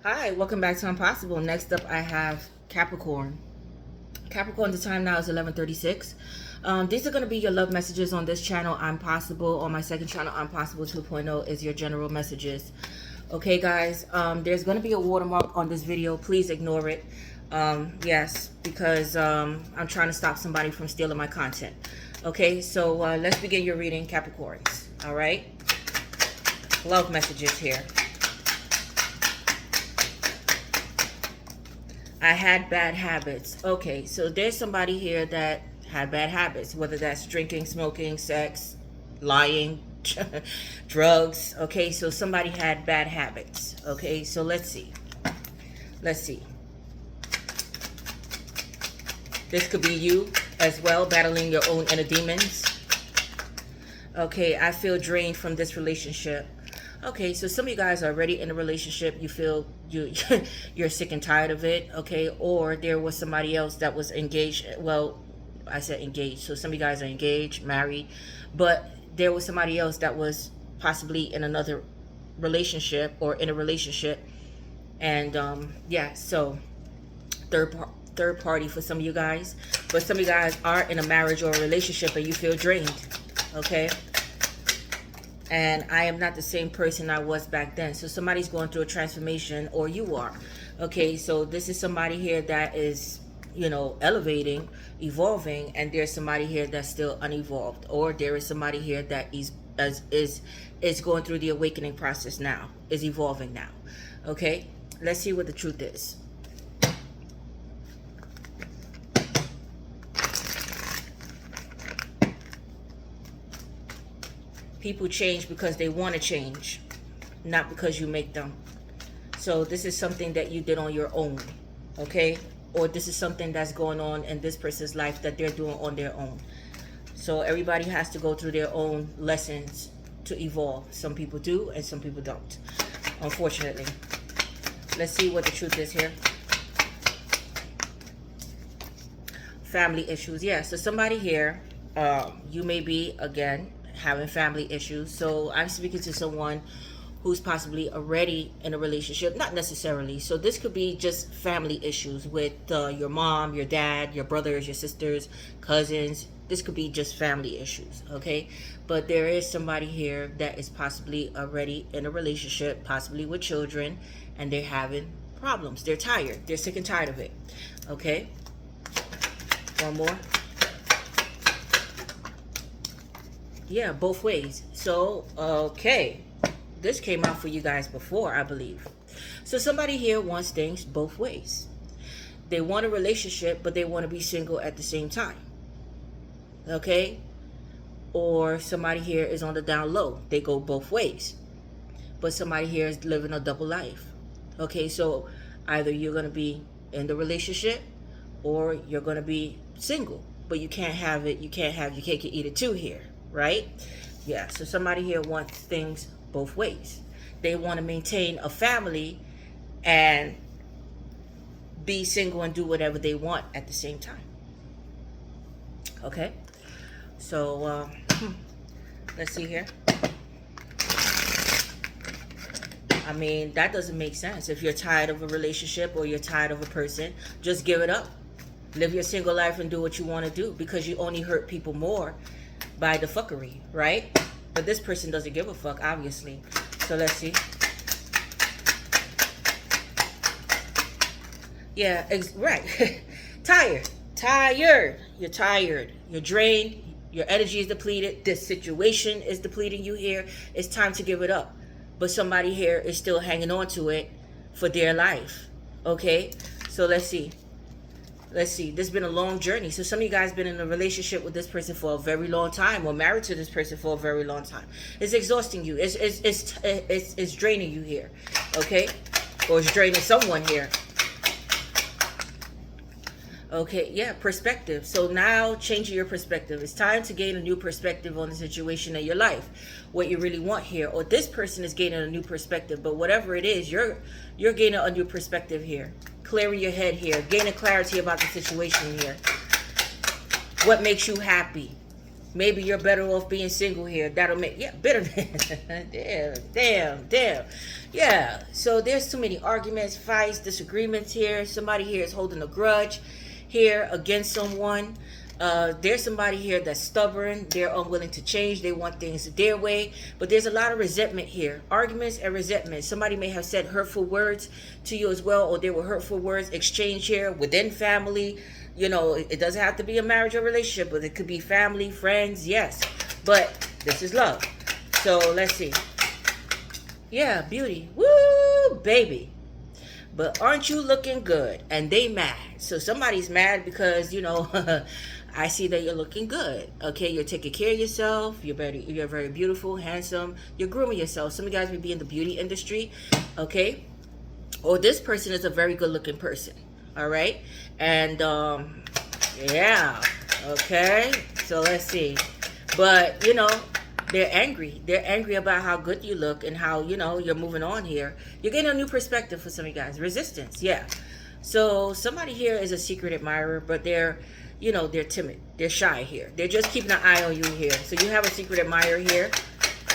Hi, welcome back to Impossible. Next up, I have Capricorn. Capricorn, the time now is 11:36. These are going to be your love messages on this channel, I'm Possible. On my second channel, I'm Possible 2.0 is your general messages. Okay, guys, there's going to be a watermark on this video. Please ignore it. Yes, because I'm trying to stop somebody from stealing my content. Okay, so let's begin your reading, Capricorns. All right? Love messages here. I had bad habits. Okay, so there's somebody here that had bad habits, whether that's drinking, smoking, sex, lying, drugs. Okay, so somebody had bad habits. Okay, so let's see. Let's see. This could be you as well, battling your own inner demons. Okay, I feel drained from this relationship. Okay, so some of you guys are already in a relationship. You feel you're sick and tired of it. Okay, or there was somebody else that was engaged. Well, I said engaged, so some of you guys are engaged, married, but there was somebody else that was possibly in another relationship or in a relationship, and yeah, so third party for some of you guys. But some of you guys are in a marriage or a relationship and you feel drained. Okay, and I am not the same person I was back then. So somebody's going through a transformation, or you are. Okay, so this is somebody here that is, you know, elevating, evolving, and there's somebody here that's still unevolved, or there is somebody here that is going through the awakening process now, is evolving now. Okay, let's see what the truth is. People change because they want to change, not because you make them. So this is something that you did on your own, okay? Or this is something that's going on in this person's life that they're doing on their own. So everybody has to go through their own lessons to evolve. Some people do and some people don't, unfortunately. Let's see what the truth is here. Family issues. Yeah, so somebody here, you may be, again, having family issues. So I'm speaking to someone who's possibly already in a relationship, not necessarily. So this could be just family issues with your mom, your dad, your brothers, your sisters, cousins. This could be just family issues, okay? But there is somebody here that is possibly already in a relationship, possibly with children, and they're having problems. They're tired. They're sick and tired of it, okay? One more. Yeah, both ways. So, okay. This came out for you guys before, I believe. So somebody here wants things both ways. They want a relationship, but they want to be single at the same time. Okay? Or somebody here is on the down low. They go both ways. But somebody here is living a double life. Okay, so either you're going to be in the relationship or you're going to be single. But you can't have it. You can't have your cake and eat it too here. Right? Yeah, so somebody here wants things both ways. They want to maintain a family and be single and do whatever they want at the same time. Okay? So, let's see here. I mean, that doesn't make sense. If you're tired of a relationship or you're tired of a person, just give it up. Live your single life and do what you want to do, because you only hurt people more by the fuckery, right? But this person doesn't give a fuck, obviously. So let's see. Yeah, right. Tired. You're tired. You're drained. Your energy is depleted. This situation is depleting you here. It's time to give it up. But somebody here is still hanging on to it for dear life. Okay? So let's see. Let's see. This has been a long journey. So some of you guys been in a relationship with this person for a very long time, or married to this person for a very long time. It's exhausting you. It's draining you here. Okay? Or it's draining someone here. Okay, yeah, perspective. So now changing your perspective. It's time to gain a new perspective on the situation in your life. What you really want here. Or this person is gaining a new perspective. But whatever it is, you're gaining a new perspective here. Clearing your head here. Gaining clarity about the situation here. What makes you happy? Maybe you're better off being single here. That'll make, yeah, bitterness. Damn. Yeah, so there's too many arguments, fights, disagreements here. Somebody here is holding a grudge here against someone. There's somebody here that's stubborn. They're unwilling to change. They want things their way. But there's a lot of resentment here. Arguments and resentment. Somebody may have said hurtful words to you as well, or there were hurtful words exchanged here within family. You know, it doesn't have to be a marriage or relationship, but it could be family, friends, yes. But this is love. So let's see. Yeah, beauty. Woo, baby. But aren't you looking good? And they mad. So somebody's mad because, you know, I see that you're looking good. Okay, you're taking care of yourself. You're very beautiful, handsome. You're grooming yourself. Some of you guys may be in the beauty industry. Okay. Or this person is a very good looking person. All right. And yeah. Okay. So let's see. But, you know, they're angry. They're angry about how good you look and how, you know, you're moving on here. You're getting a new perspective for some of you guys. Resistance. Yeah. So somebody here is a secret admirer, but they're, you know, they're timid. They're shy here. They're just keeping an eye on you here. So you have a secret admirer here.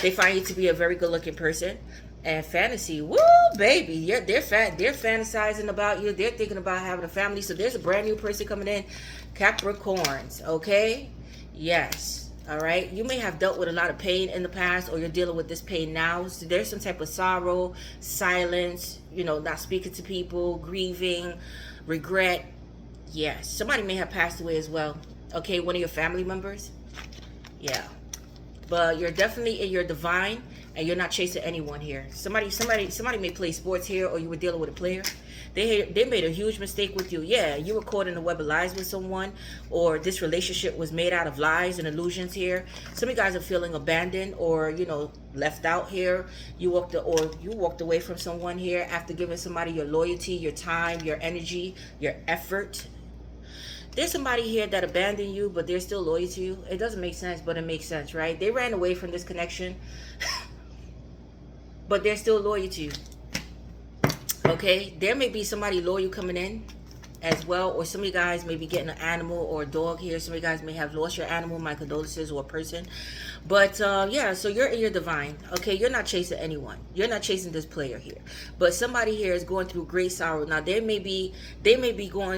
They find you to be a very good looking person. And fantasy, woo, baby. Yeah, they're fantasizing about you. They're thinking about having a family. So there's a brand new person coming in. Capricorns, okay? Yes. All right. You may have dealt with a lot of pain in the past, or you're dealing with this pain now. So there's some type of sorrow, silence, you know, not speaking to people, grieving, regret. Yes. Somebody may have passed away as well. Okay. One of your family members. Yeah. But you're definitely in your divine, and you're not chasing anyone here. Somebody may play sports here, or you were dealing with a player. They made a huge mistake with you. Yeah, you were caught in a web of lies with someone, or this relationship was made out of lies and illusions here. Some of you guys are feeling abandoned, or, you know, left out here. You walked away from someone here after giving somebody your loyalty, your time, your energy, your effort. There's somebody here that abandoned you, but they're still loyal to you. It doesn't make sense, but it makes sense, right? They ran away from this connection, but they're still loyal to you. Okay, there may be somebody loyal coming in as well, or some of you guys may be getting an animal or a dog here. Some of you guys may have lost your animal, my condolences, or a person. But yeah, so you're in your divine. Okay, you're not chasing anyone. You're not chasing this player here. But somebody here is going through great sorrow. Now they may be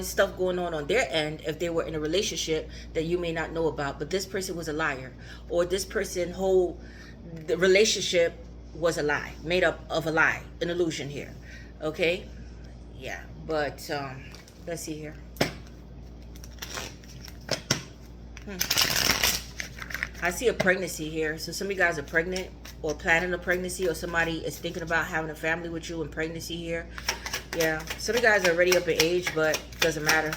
stuff going on their end if they were in a relationship that you may not know about. But this person was a liar, or this person the relationship was a lie, made up of a lie, an illusion here. Okay, yeah, but let's see here. I see a pregnancy here. So some of you guys are pregnant or planning a pregnancy, or somebody is thinking about having a family with you in pregnancy here. Yeah, some of you guys are already up in age, but it doesn't matter.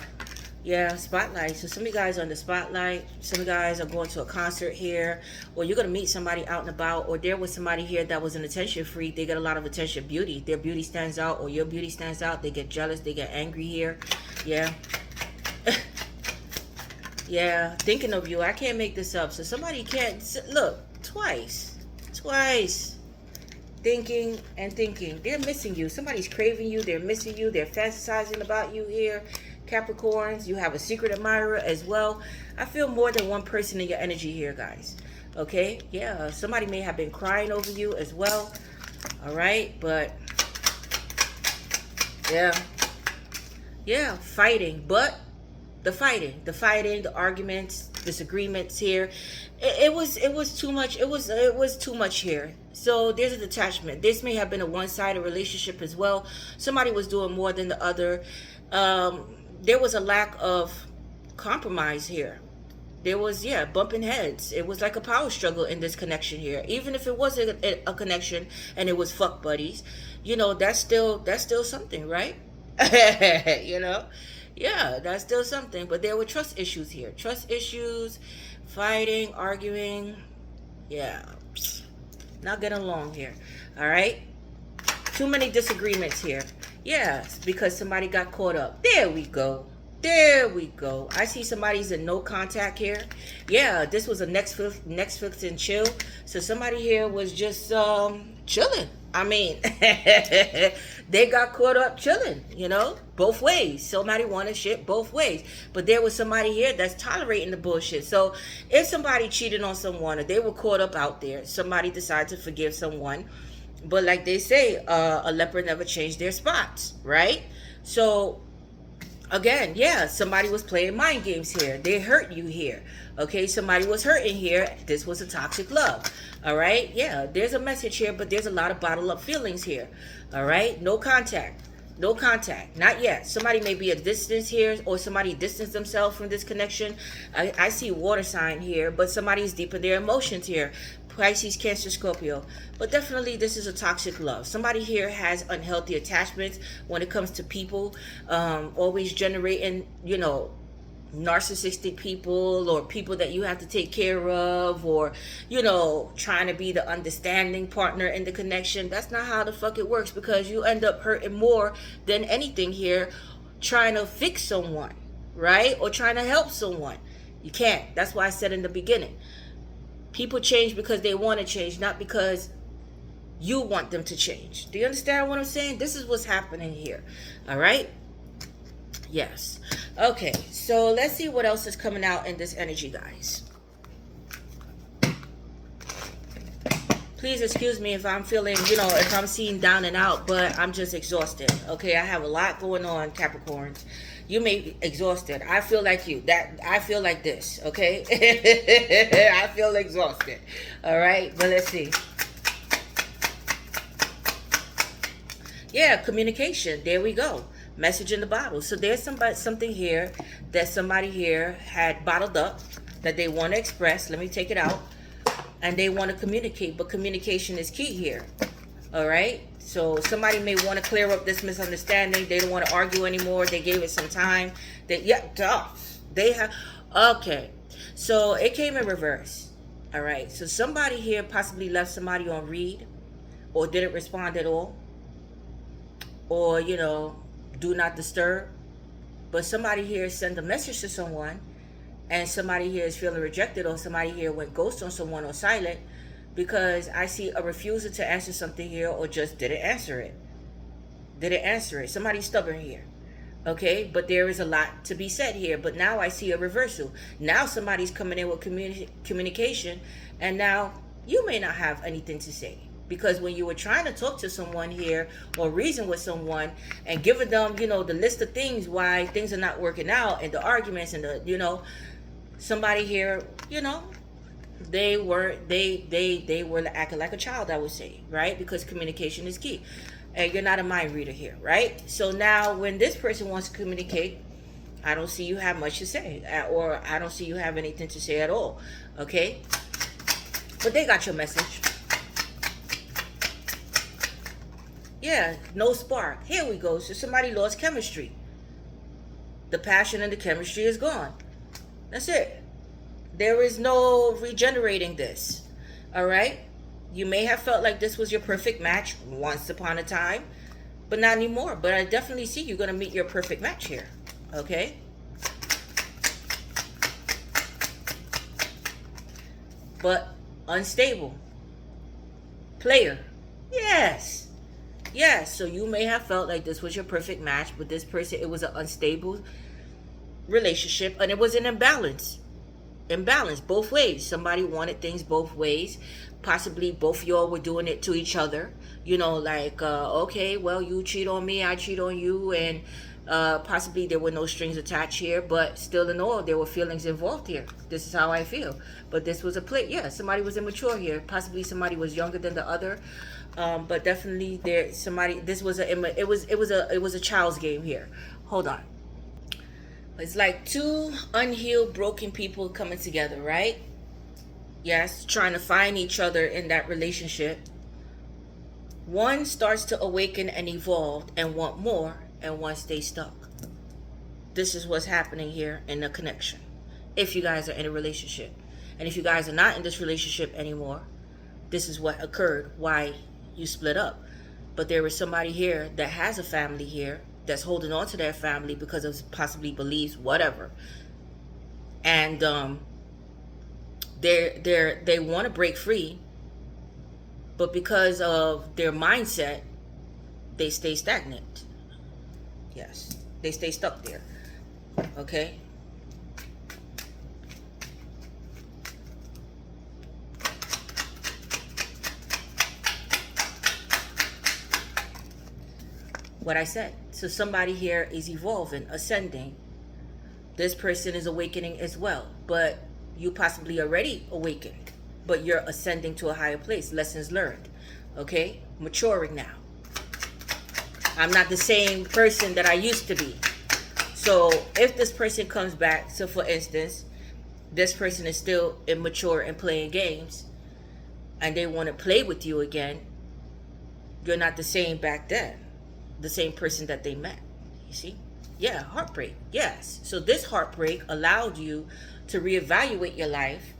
Yeah, spotlight. So some of you guys are on the spotlight. Some of you guys are going to a concert here, or you're going to meet somebody out and about, or there was somebody here that was an attention freak. They get a lot of attention, beauty. Their beauty stands out, or your beauty stands out. They get jealous. They get angry here. Yeah. Yeah, thinking of you. I can't make this up. So somebody can't, look, twice. Thinking and thinking. They're missing you. Somebody's craving you. They're missing you. They're fantasizing about you here. Capricorns, you have a secret admirer as well. I feel more than one person in your energy here, guys. Okay, yeah, somebody may have been crying over you as well. All right, but yeah, fighting. But the arguments, disagreements here, it was too much. It was too much here. So there's a detachment. This may have been a one-sided relationship as well. Somebody was doing more than the other. There was a lack of compromise here. There was, yeah, bumping heads. It was like a power struggle in this connection here. Even if it was a connection and it was fuck buddies, you know, that's still something, right? You know, yeah, that's still something. But there were trust issues here. Trust issues, fighting, arguing. Yeah, not getting along here. All right. Too many disagreements here. Yes, because somebody got caught up. There we go. I see somebody's in no contact here. Yeah, this was a Netflix and chill. So somebody here was just chilling. I mean, they got caught up chilling, both ways. Somebody wanted shit both ways. But there was somebody here that's tolerating the bullshit. So if somebody cheated on someone or they were caught up out there, somebody decided to forgive someone. But like they say, a leopard never changed their spots, right? So again, yeah, somebody was playing mind games here. They hurt you here. Okay, somebody was hurting here. This was a toxic love. All right, yeah, there's a message here, but there's a lot of bottled up feelings here. All right, no contact. No contact. Not yet. Somebody may be a distance here, or somebody distanced themselves from this connection. I see water sign here, but somebody's deep in their emotions here. Pisces, Cancer, Scorpio. But definitely this is a toxic love. Somebody here has unhealthy attachments when it comes to people. Always generating, narcissistic people, or people that you have to take care of, or trying to be the understanding partner in the connection. That's not how the fuck it works, because you end up hurting more than anything here, trying to fix someone, right? Or trying to help someone. You can't. That's why I said in the beginning, people change because they want to change, not because you want them to change. Do you understand what I'm saying? This is what's happening here. All right? Yes. Okay, so let's see what else is coming out in this energy, guys. Please excuse me if I'm feeling, if I'm seeing down and out, but I'm just exhausted. Okay, I have a lot going on, Capricorns. You may be exhausted. I feel like you. I feel like this, okay? I feel exhausted. All right, but let's see. Yeah, communication. There we go. Message in the bottle. So there's something here that somebody here had bottled up that they want to express. Let me take it out. And they want to communicate, but communication is key here. All right? So somebody may want to clear up this misunderstanding. They don't want to argue anymore. They gave it some time. They have. Okay. So it came in reverse. All right. So somebody here possibly left somebody on read, or didn't respond at all, or, do not disturb. But somebody here sent a message to someone, and somebody here is feeling rejected, or somebody here went ghost on someone or silent, because I see a refusal to answer something here, or just didn't answer it. Somebody's stubborn here. Okay, but there is a lot to be said here. But now I see a reversal. Now somebody's coming in with communication, and now you may not have anything to say. Because when you were trying to talk to someone here, or reason with someone, and giving them, the list of things why things are not working out, and the arguments, and the, somebody here, they were acting like a child, I would say, right? Because communication is key. And you're not a mind reader here, right? So now when this person wants to communicate, I don't see you have much to say, or I don't see you have anything to say at all. Okay? But they got your message. Yeah, no spark. Here we go. So somebody lost chemistry. The passion and the chemistry is gone. That's it. There is no regenerating this. All right? You may have felt like this was your perfect match once upon a time, but not anymore. But I definitely see you're going to meet your perfect match here. Okay? But unstable. Player. Yes. Yes, so you may have felt like this was your perfect match, but this person, it was an unstable relationship, and it was an imbalance. Both ways. Somebody wanted things both ways. Possibly both y'all were doing it to each other. Okay, well, you cheat on me, I cheat on you, and possibly there were no strings attached here, but still in all, there were feelings involved here. This is how I feel. But this was a play. Yeah, somebody was immature here. Possibly somebody was younger than the other. But definitely this was a child's game here. Hold on. It's like two unhealed, broken people coming together, right? Yes, trying to find each other in that relationship. One starts to awaken and evolve and want more, and one stays stuck. This is what's happening here in the connection. If you guys are in a relationship. And if you guys are not in this relationship anymore, this is what occurred, why you split up. But there is somebody here that has a family here, that's holding on to their family because of possibly beliefs, whatever. And they want to break free, but because of their mindset, they stay stagnant. Yes, they stay stuck there. Okay. What I said. So somebody here is evolving, ascending. This person is awakening as well, but you possibly already awakened, but you're ascending to a higher place. Lessons learned. Okay, maturing now. I'm not the same person that I used to be. So if this person comes back, so for instance, this person is still immature and playing games, and they want to play with you again, you're not the same back then, the same person that they met. You see? Yeah, heartbreak. Yes. So this heartbreak allowed you to reevaluate your life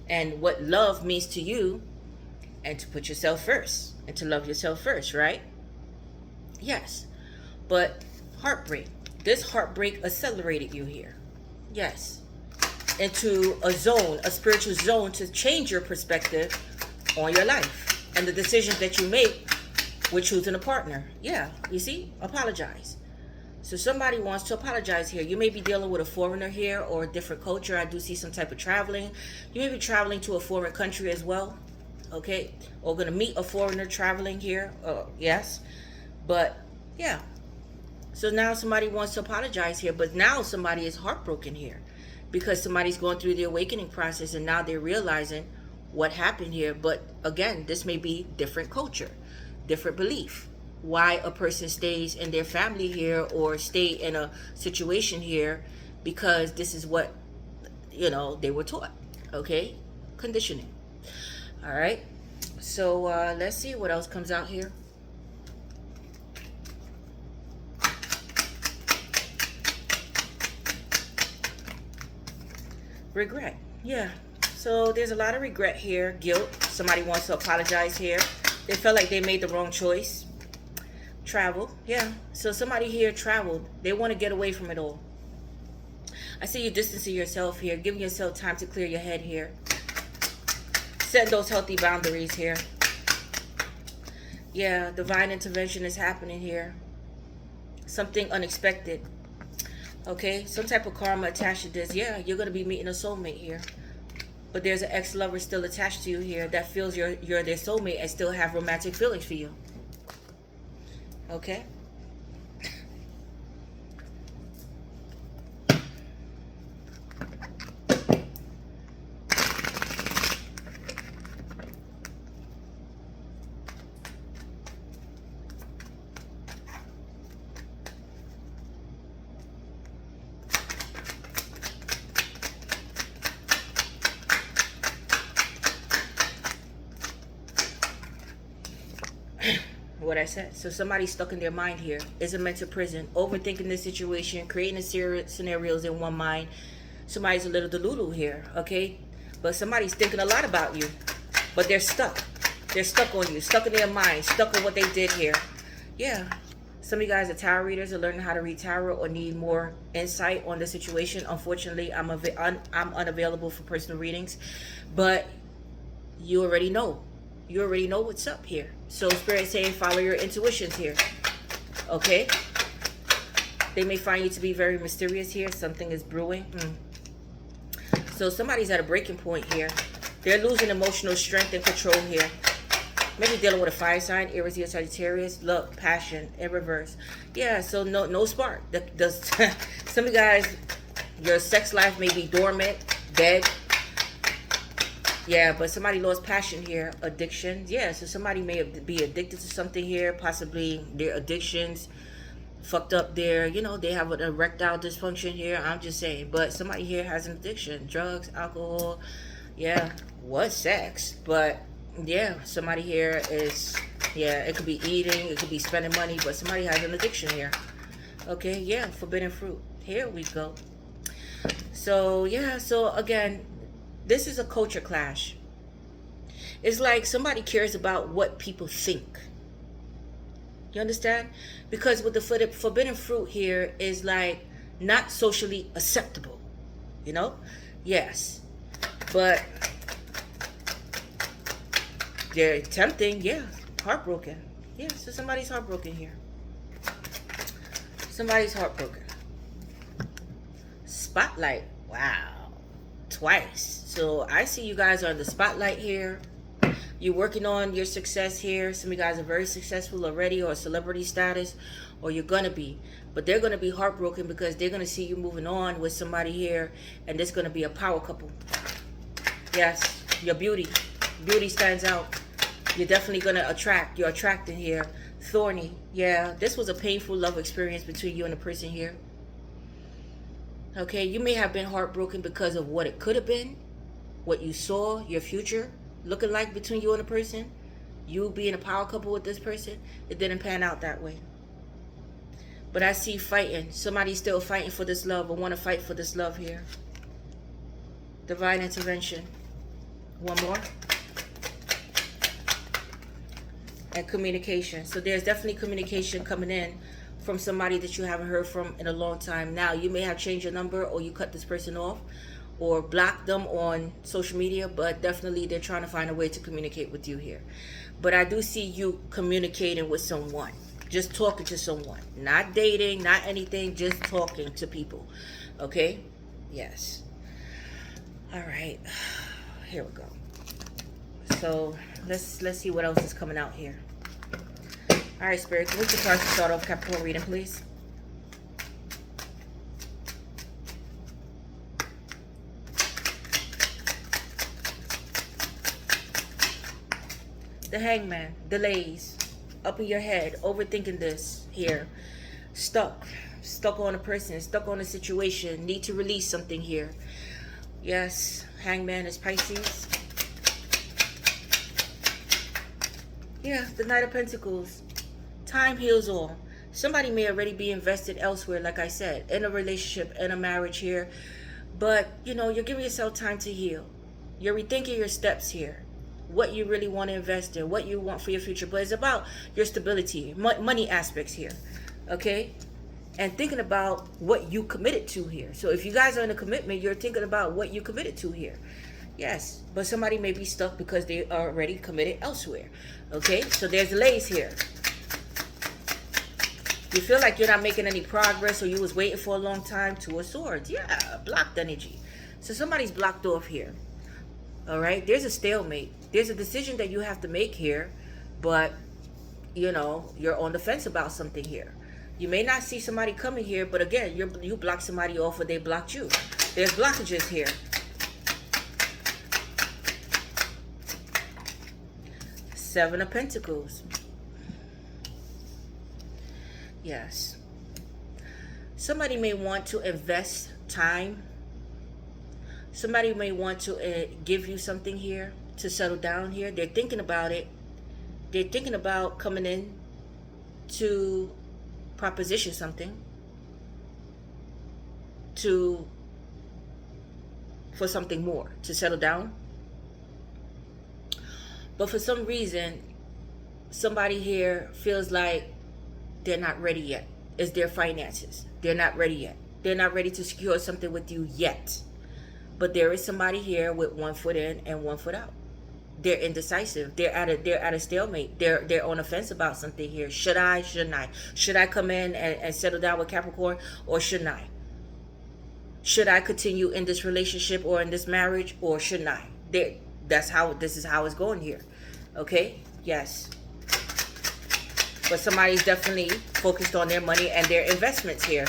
and what love means to you, and to put yourself first and to love yourself first, right? Yes. But heartbreak. This heartbreak accelerated you here. Yes. Into a zone, a spiritual zone, to change your perspective on your life and the decisions that you make with choosing a partner. Yeah, you see? Apologize. So somebody wants to apologize here. You may be dealing with a foreigner here or a different culture. I do see some type of traveling. You may be traveling to a foreign country as well. Okay? Or going to meet a foreigner traveling here. Yes. But, yeah. So now somebody wants to apologize here. But now somebody is heartbroken here. Because somebody's going through the awakening process and now they're realizing what happened here. But, again, this may be different culture. Different belief. Why a person stays in their family here or stay in a situation here, because this is what, they were taught. Okay? Conditioning. All right? So let's see what else comes out here. Regret. Yeah. So there's a lot of regret here. Guilt. Somebody wants to apologize here. They felt like they made the wrong choice. Travel. Yeah. So somebody here traveled. They want to get away from it all. I see you distancing yourself here. Giving yourself time to clear your head here. Set those healthy boundaries here. Yeah. Divine intervention is happening here. Something unexpected. Okay. Some type of karma attached to this. Yeah. You're going to be meeting a soulmate here. But there's an ex-lover still attached to you here that feels you're their soulmate and still have romantic feelings for you. Okay? What I said. So somebody's stuck in their mind here. Is a mental prison, overthinking the situation, creating a series scenarios in one mind. Somebody's a little delulu here, okay? But somebody's thinking a lot about you, but they're stuck. They're stuck on you, stuck in their mind, stuck on what they did here. Yeah. Some of you guys are tarot readers, are learning how to read tarot or need more insight on the situation. Unfortunately, I'm unavailable for personal readings, but you already know. You already know what's up here. So Spirit saying follow your intuitions here. Okay? They may find you to be very mysterious here. Something is brewing. So somebody's at a breaking point here. They're losing emotional strength and control here. Maybe dealing with a fire sign, Aries or Sagittarius. Love, passion, in reverse. Yeah, so no spark. Some of you guys, your sex life may be dormant, dead. Yeah, but somebody lost passion here. Addiction. Yeah, so somebody may be addicted to something here. Possibly their addictions fucked up their, they have an erectile dysfunction here. I'm just saying. But somebody here has an addiction. Drugs, alcohol. Yeah, was sex. But, yeah, somebody here is, it could be eating. It could be spending money. But somebody has an addiction here. Okay, yeah, forbidden fruit. Here we go. So, yeah, so again, this is a culture clash. It's like somebody cares about what people think. You understand? Because with the forbidden fruit here is like not socially acceptable. Yes. But They're tempting, yeah. Heartbroken. Yeah, so somebody's heartbroken here. Somebody's heartbroken. Spotlight. Wow. Twice. So I see you guys are in the spotlight here. You're working on your success here. Some of you guys are very successful already, or celebrity status, or you're going to be. But they're going to be heartbroken because they're going to see you moving on with somebody here, and this is going to be a power couple. Yes, your beauty. Beauty stands out. You're definitely going to attract. You're attracting here. Thorny. Yeah, this was a painful love experience between you and the person here. Okay, you may have been heartbroken because of what it could have been, what you saw, your future looking like between you and a person. You being a power couple with this person, it didn't pan out that way. But I see fighting. Somebody's still fighting for this love, or want to fight for this love here. Divine intervention. One more. And communication. So there's definitely communication coming in from somebody that you haven't heard from in a long time. Now, you may have changed your number, or you cut this person off, or block them on social media, but definitely they're trying to find a way to communicate with you here. But I do see you communicating with someone, just talking to someone, not dating, not anything, just talking to people. Okay? Yes. All right. Here we go. So let's see what else is coming out here. All right, Spirit, can we get cards to start off Capricorn reading, please? The Hangman, delays, up in your head, overthinking this here, stuck on a person, stuck on a situation, need to release something here. Yes, Hangman is Pisces. Yeah, the Knight of Pentacles. Time heals all. Somebody may already be invested elsewhere, like I said, in a relationship, in a marriage here. But, you know, you're giving yourself time to heal. You're rethinking your steps here. What you really want to invest in, what you want for your future. But it's about your stability, money aspects here. Okay? And thinking about what you committed to here. So if you guys are in a commitment, you're thinking about what you committed to here. Yes, but somebody may be stuck because they are already committed elsewhere. Okay? So there's delays here. You feel like you're not making any progress, or you was waiting for a long time. Two of Swords. Yeah, blocked energy. So somebody's blocked off here. All right? There's a stalemate. There's a decision that you have to make here, but, you know, you're on the fence about something here. You may not see somebody coming here, but again, you block somebody off, or they blocked you. There's blockages here. Seven of Pentacles. Yes. Somebody may want to invest time. Somebody may want to give you something here to settle down here. They're thinking about it. They're thinking about coming in to proposition something for something more, to settle down. But for some reason, somebody here feels like they're not ready yet. It's their finances. They're not ready yet. They're not ready to secure something with you yet. But there is somebody here with one foot in and one foot out. They're indecisive. They're at a stalemate. They're on the fence about something here. Should I? Shouldn't I? Should I come in and settle down with Capricorn, or shouldn't I? Should I continue in this relationship or in this marriage, or shouldn't I? This is how it's going here. Okay? Yes. But somebody's definitely focused on their money and their investments here.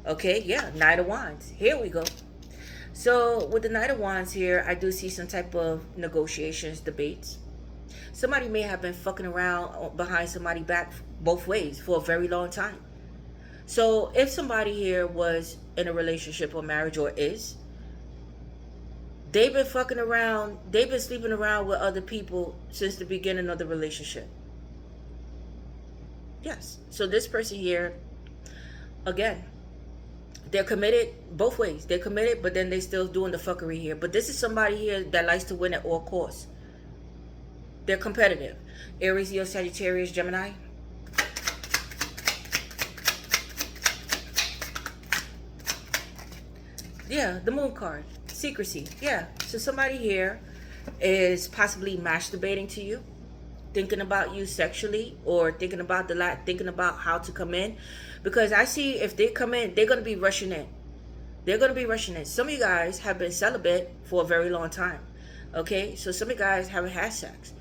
Okay? Yeah. Knight of Wands. Here we go. So with the Knight of Wands here, I do see some type of negotiations, debates. Somebody may have been fucking around behind somebody's back both ways for a very long time. So if somebody here was in a relationship or marriage, or is, they've been fucking around, they've been sleeping around with other people since the beginning of the relationship. Yes. So this person here, again, they're committed both ways. They're committed, but then they still doing the fuckery here. But this is somebody here that likes to win at all costs. They're competitive. Aries, Leo, Sagittarius, Gemini. Yeah, the Moon card. Secrecy. Yeah. So somebody here is possibly masturbating to you, thinking about you sexually, or thinking about how to come in. Because I see if they come in, they're going to be rushing in. They're going to be rushing in. Some of you guys have been celibate for a very long time. Okay, so some of you guys haven't had sex.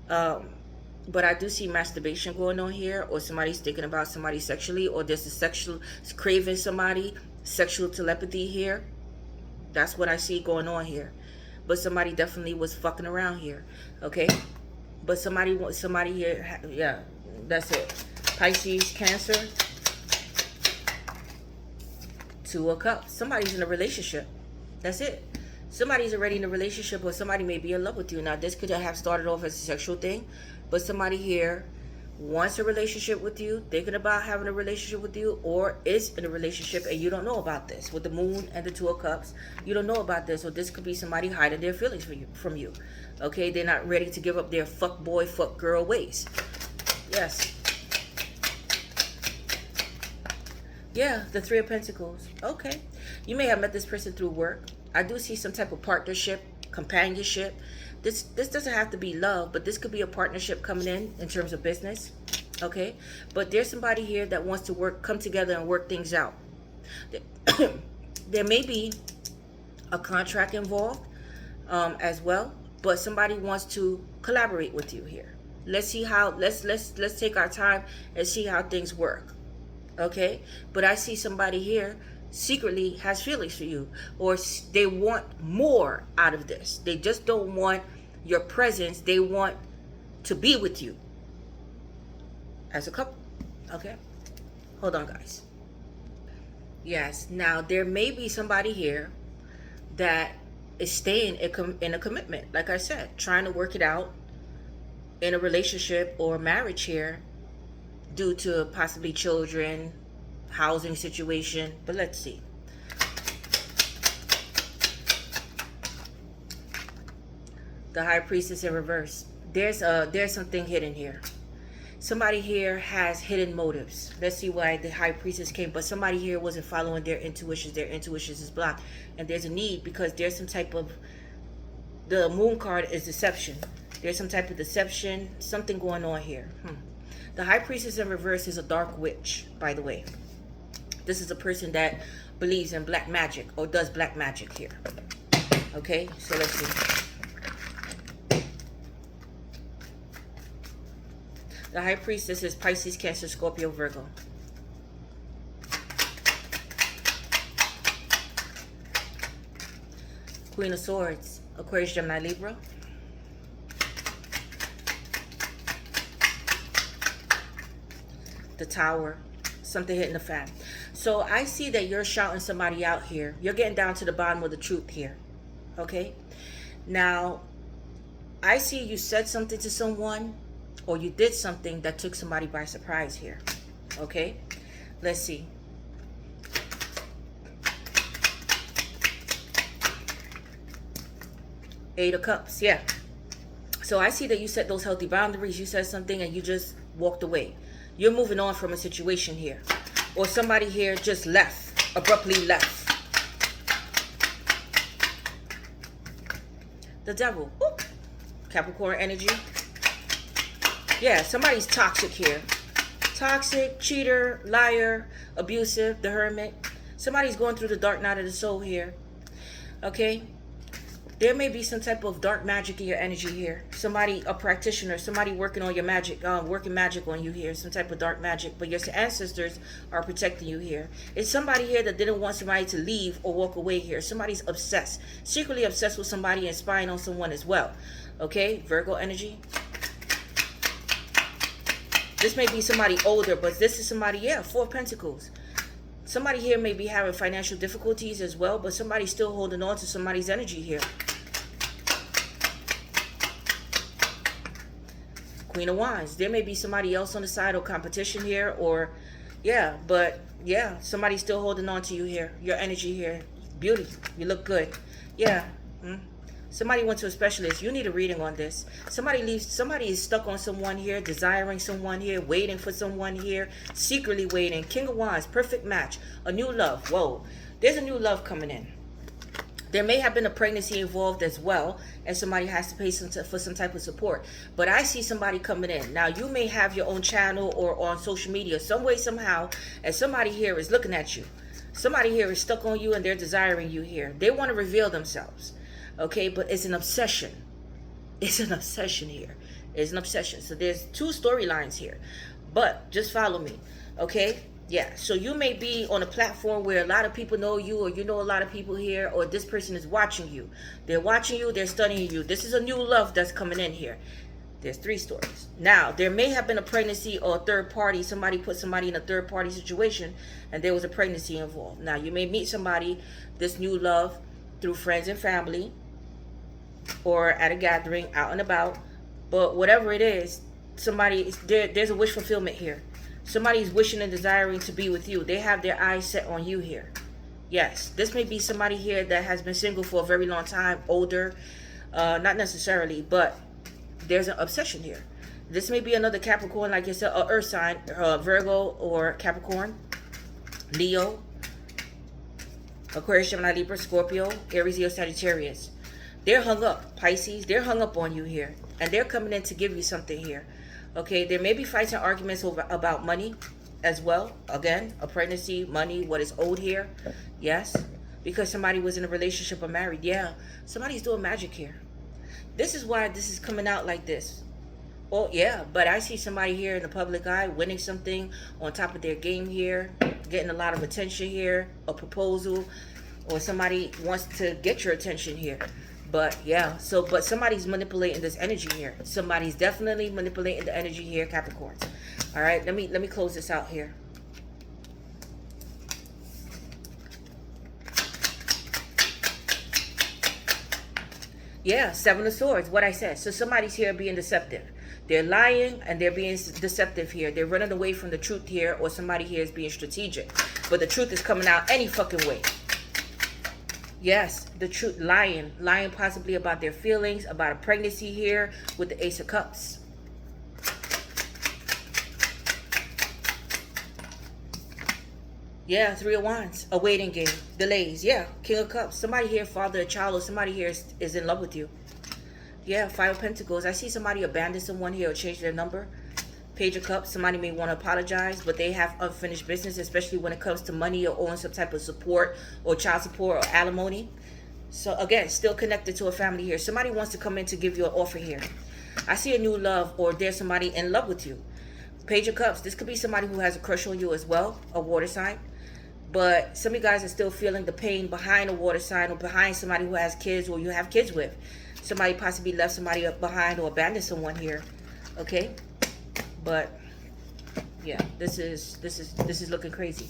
But I do see masturbation going on here, or somebody's thinking about somebody sexually, or there's a sexual craving somebody, sexual telepathy here. That's what I see going on here. But somebody definitely was fucking around here. Okay, but somebody here, yeah, that's it. Pisces, Cancer, Two of Cups. Somebody's in a relationship. That's it. Somebody's already in a relationship, or somebody may be in love with you. Now, this could have started off as a sexual thing, but somebody here wants a relationship with you, thinking about having a relationship with you, or is in a relationship and you don't know about this. With the Moon and the Two of Cups, you don't know about this, or this could be somebody hiding their feelings from you. Okay, they're not ready to give up their fuck boy, fuck girl ways. Yes. Yeah, the Three of Pentacles. Okay. You may have met this person through work. I do see some type of partnership, companionship. This doesn't have to be love, but this could be a partnership coming in terms of business. Okay? But there's somebody here that wants to come together and work things out. There may be a contract involved as well, but somebody wants to collaborate with you here. Let's see how, let's take our time and see how things work. Okay? But I see somebody here secretly has feelings for you, or they want more out of this. They just don't want your presence. They want to be with you as a couple. Okay, hold on, guys. Yes, now there may be somebody here that is staying in a commitment, like I said, trying to work it out in a relationship or marriage here, due to possibly children, housing situation. But let's see. The High Priestess in reverse. There's something hidden here. Somebody here has hidden motives. Let's see why the High Priestess came. But somebody here wasn't following their intuitions. Their intuitions is blocked, and there's a need because there's some type of, the Moon card is deception. There's some type of deception, something going on here. The High Priestess in reverse is a dark witch, by the way. This is a person that believes in black magic or does black magic here. Okay, so let's see. The High Priestess is Pisces, Cancer, Scorpio, Virgo. Queen of Swords, Aquarius, Gemini, Libra. The Tower, something hitting the fan. So I see that you're shouting somebody out here. You're getting down to the bottom of the truth here. Okay? Now, I see you said something to someone, or you did something that took somebody by surprise here. Okay? Let's see. Eight of Cups. Yeah. So I see that you set those healthy boundaries. You said something and you just walked away. You're moving on from a situation here. Or somebody here just left, abruptly left. The Devil. Woo. Capricorn energy. Yeah, somebody's toxic here. Toxic, cheater, liar, abusive, the Hermit. Somebody's going through the dark night of the soul here. Okay? There may be some type of dark magic in your energy here. Somebody, a practitioner, somebody working on your magic, working magic on you here. Some type of dark magic. But your ancestors are protecting you here. It's somebody here that didn't want somebody to leave or walk away here. Somebody's obsessed. Secretly obsessed with somebody and spying on someone as well. Okay? Virgo energy. This may be somebody older, but this is somebody, yeah, Four of Pentacles. Somebody here may be having financial difficulties as well, but somebody's still holding on to somebody's energy here. Queen of Wands. There may be somebody else on the side or competition here, or yeah, but yeah, somebody's still holding on to you here. Your energy here. Beauty. You look good. Yeah. Somebody went to a specialist. You need a reading on this. Somebody is stuck on someone here, desiring someone here, waiting for someone here, secretly waiting. King of Wands, perfect match. A new love. Whoa. There's a new love coming in. There may have been a pregnancy involved as well, and somebody has to pay for some type of support. But I see somebody coming in. Now, you may have your own channel or on social media, some way, somehow, and somebody here is looking at you. Somebody here is stuck on you and they're desiring you here. They want to reveal themselves. Okay, but it's an obsession. It's an obsession here. It's an obsession. So there's two storylines here. But just follow me. Okay? Yeah, so you may be on a platform where a lot of people know you, or you know a lot of people here, or this person is watching you. They're watching you, they're studying you. This is a new love that's coming in here. There's three stories. Now, there may have been a pregnancy or a third party. Somebody put somebody in a third party situation, and there was a pregnancy involved. Now, you may meet somebody, this new love, through friends and family, or at a gathering, out and about. But whatever it is, there's a wish fulfillment here. Somebody's wishing and desiring to be with you. They have their eyes set on you here. Yes, this may be somebody here that has been single for a very long time, older, not necessarily, but there's an obsession here. This may be another Capricorn, like I said, or earth sign, Virgo or Capricorn, Leo, Aquarius, Gemini, Libra, Scorpio, Aries, Leo, Sagittarius. They're hung up, Pisces. They're hung up on you here, and they're coming in to give you something here. Okay, there may be fights and arguments about money as well. Again, a pregnancy, money, what is owed here. Yes, because somebody was in a relationship or married. Yeah, somebody's doing magic here. This is why this is coming out like this. Oh, yeah, but I see somebody here in the public eye winning something on top of their game here, getting a lot of attention here, a proposal, or somebody wants to get your attention here. But yeah, but somebody's manipulating this energy here. Somebody's definitely manipulating the energy here, Capricorns. All right, let me close this out here. Yeah, Seven of Swords, what I said. So somebody's here being deceptive. They're lying and they're being deceptive here. They're running away from the truth here, or somebody here is being strategic. But the truth is coming out any fucking way. Yes, the truth, lying possibly about their feelings, about a pregnancy here with the Ace of Cups. Yeah, Three of Wands, a waiting game, delays. Yeah, King of Cups. Somebody here fathered a child, or somebody here is in love with you. Yeah, Five of Pentacles. I see somebody abandon someone here or change their number. Page of Cups. Somebody may want to apologize, but they have unfinished business, especially when it comes to money or owing some type of support or child support or alimony. So again, still connected to a family here. Somebody wants to come in to give you an offer here. I see a new love, or there's somebody in love with you. Page of Cups. This could be somebody who has a crush on you as well, a water sign. But some of you guys are still feeling the pain behind a water sign, or behind somebody who has kids or you have kids with. Somebody possibly left somebody up behind or abandoned someone here. Okay? But yeah, this is looking crazy.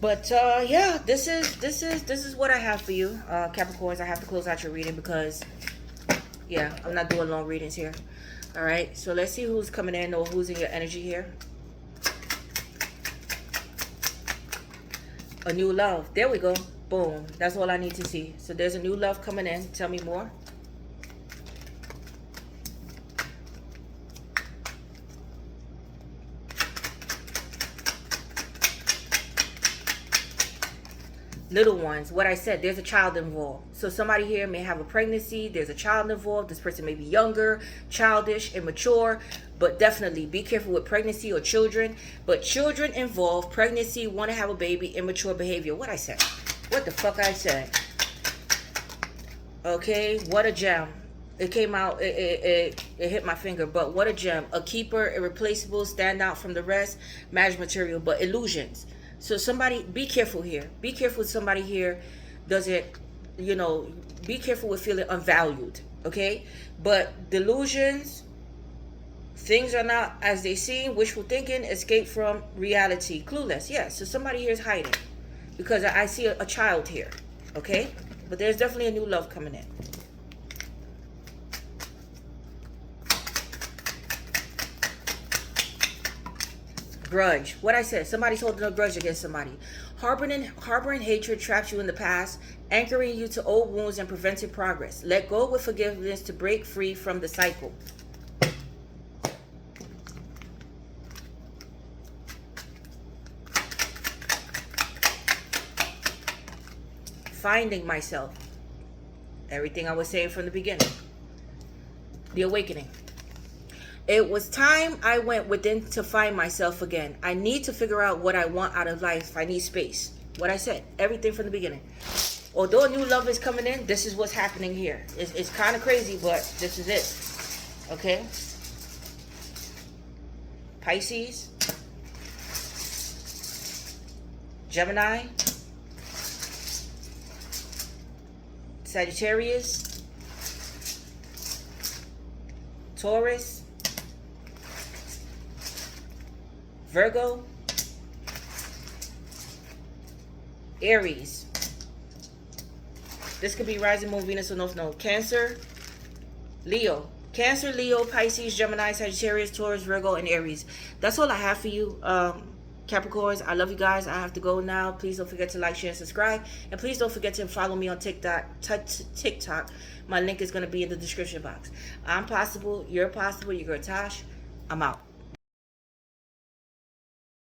But yeah, this is what I have for you, Capricorns. I have to close out your reading because yeah, I'm not doing long readings here. All right, so let's see who's coming in or who's in your energy here. A new love. There we go. Boom. That's all I need to see. So there's a new love coming in. Tell me more. Little ones, what I said, there's a child involved. So somebody here may have a pregnancy, there's a child involved. This person may be younger, childish, immature, but definitely be careful with pregnancy or children. But children involved, pregnancy, want to have a baby, immature behavior. What I said? What the fuck I said? Okay, what a gem. It came out, it hit my finger, but what a gem. A keeper, irreplaceable, stand out from the rest, marriage material, but illusions. So somebody, be careful here. Be careful with somebody here doesn't, you know, be careful with feeling unvalued, okay? But delusions, things are not as they seem, wishful thinking, escape from reality, clueless. Yeah, so somebody here is hiding because I see a child here, okay? But there's definitely a new love coming in. Grudge. What I said, somebody's holding a grudge against somebody. Harboring hatred traps you in the past, anchoring you to old wounds and preventing progress. Let go with forgiveness to break free from the cycle. Finding myself. Everything I was saying from the beginning. The awakening. It was time I went within to find myself again. I need to figure out what I want out of life. I need space. What I said. Everything from the beginning. Although new love is coming in, this is what's happening here. It's kind of crazy, but this is it. Okay? Pisces. Gemini. Sagittarius. Taurus. Virgo. Aries. This could be rising moon, Venus, or North Node. Cancer. Leo. Cancer, Leo, Pisces, Gemini, Sagittarius, Taurus, Virgo, and Aries. That's all I have for you, Capricorns. I love you guys. I have to go now. Please don't forget to like, share, and subscribe. And please don't forget to follow me on TikTok. My link is going to be in the description box. I'm possible. You're possible. Your girl Tosh. I'm out.